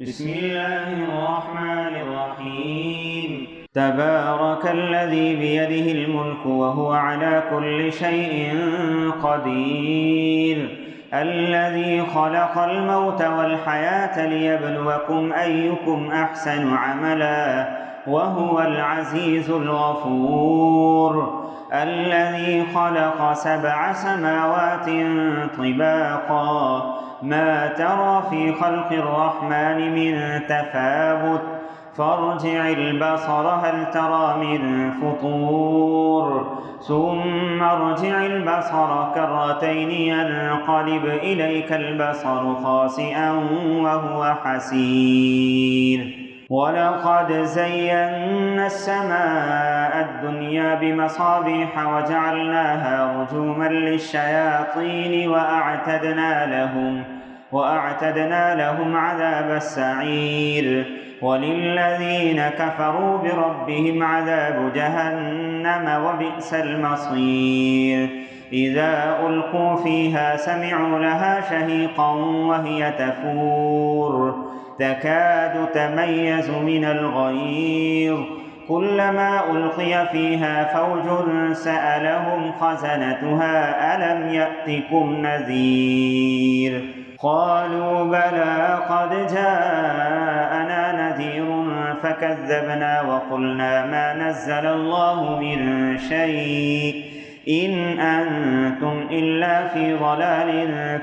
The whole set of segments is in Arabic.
بسم الله الرحمن الرحيم. تبارك الذي بيده الملك وهو على كل شيء قدير، الذي خلق الموت والحياة ليبلوكم أيكم أحسن عملا وهو العزيز الغفور، الذي خلق 7 سماوات طباقا ما ترى في خلق الرحمن من تفاوت فارجع البصر هل ترى من فطور ثم ارجع البصر كرتين ينقلب إليك البصر خاسئا وهو حسير. ولقد زينا السماء الدنيا بمصابيح وجعلناها رجوما للشياطين وأعتدنا لهم عذاب السعير. وللذين كفروا بربهم عذاب جهنم وبئس المصير. إذا ألقوا فيها سمعوا لها شهيقا وهي تفور تكاد تميز من الغيظ، كلما ألقي فيها فوج سألهم خزنتها ألم يأتكم نذير؟ قالوا بلى قد جاءنا نذير فكذبنا وقلنا ما نزل الله من شيء إن أنتم إلا في ضلال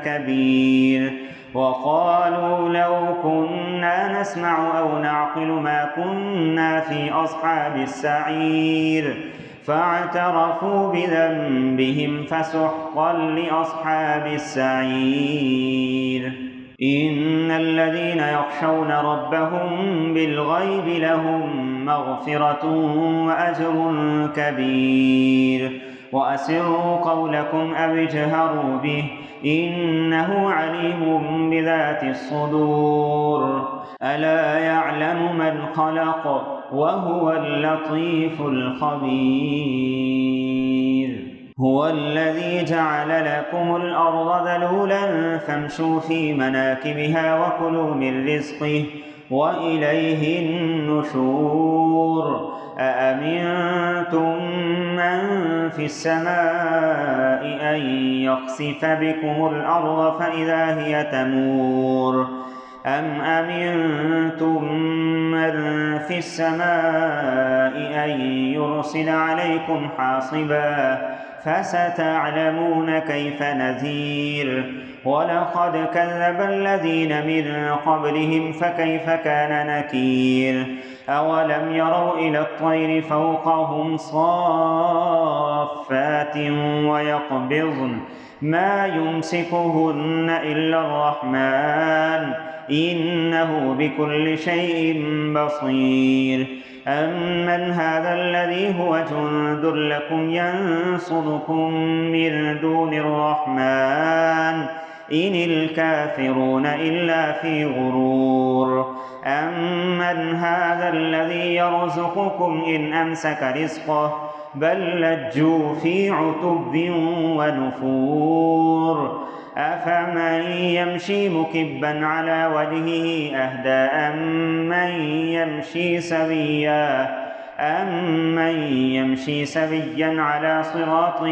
كبير. وقالوا لو كنا نسمع أو نعقل ما كنا في أصحاب السعير، فاعترفوا بذنبهم فسحقا لأصحاب السعير. إن الذين يخشون ربهم بالغيب لهم مغفرة وأجر كبير. وأسروا قولكم أو اجهروا به إنه عليم بذات الصدور. ألا يعلم من خلق وهو اللطيف الخبير. هو الذي جعل لكم الأرض ذلولا فامشوا في مناكبها وكلوا من رزقه وإليه النشور. أأمنتم من في السماء أن يخسف بكم الأرض فإذا هي تمور أم أمنتم من في السماء أن يرسل عليكم حاصبا فستعلمون كيف نذير. ولقد كذب الذين من قبلهم فكيف كان نكير. أولم يروا إلى الطير فوقهم صافات ويقبضن ما يمسكهن إلا الرحمن إنه بكل شيء بصير. أمن هذا الذي هو جند لكم ينصركم من دون الرحمن إن الكافرون إلا في غرور. أمن هذا الذي يرزقكم إن أمسك رزقه بل لجوا في عتب ونفور. أفمن يمشي مكبا على وجهه أهدى أمن يمشي سويا على صراط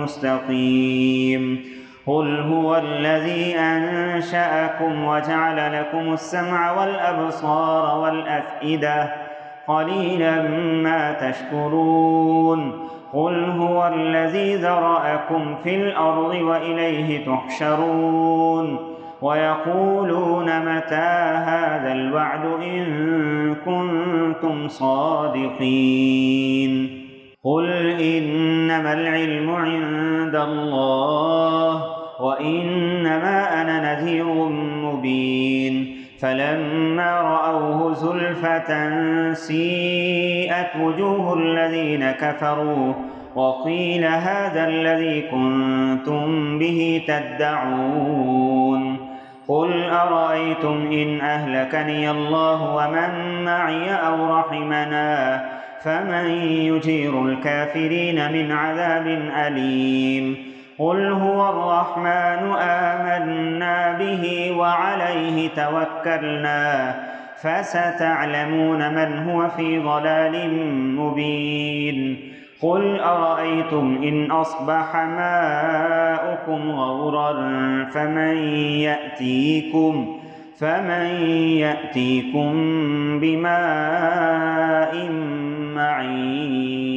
مستقيم. قل هو الذي أنشأكم وجعل لكم السمع والأبصار والأفئدة قليلا ما تشكرون. قل هو الذي ذرأكم في الأرض وإليه تحشرون. ويقولون متى هذا الوعد إن كنتم صادقين. قل إنما العلم عند الله وإنما أنا نذير مبين. فلما رأوه زلفة سيئت وجوه الذين كفروا وقيل هذا الذي كنتم به تدعون. قل أرأيتم إن أهلكني الله ومن معي أو رحمنا فمن يجير الكافرين من عذاب أليم. قل هو الرحمن آمنا به وعليه توكلنا فستعلمون من هو في ضلال مبين قل أرأيتم إن أصبح ماؤكم غورا فمن يأتيكم بماء معين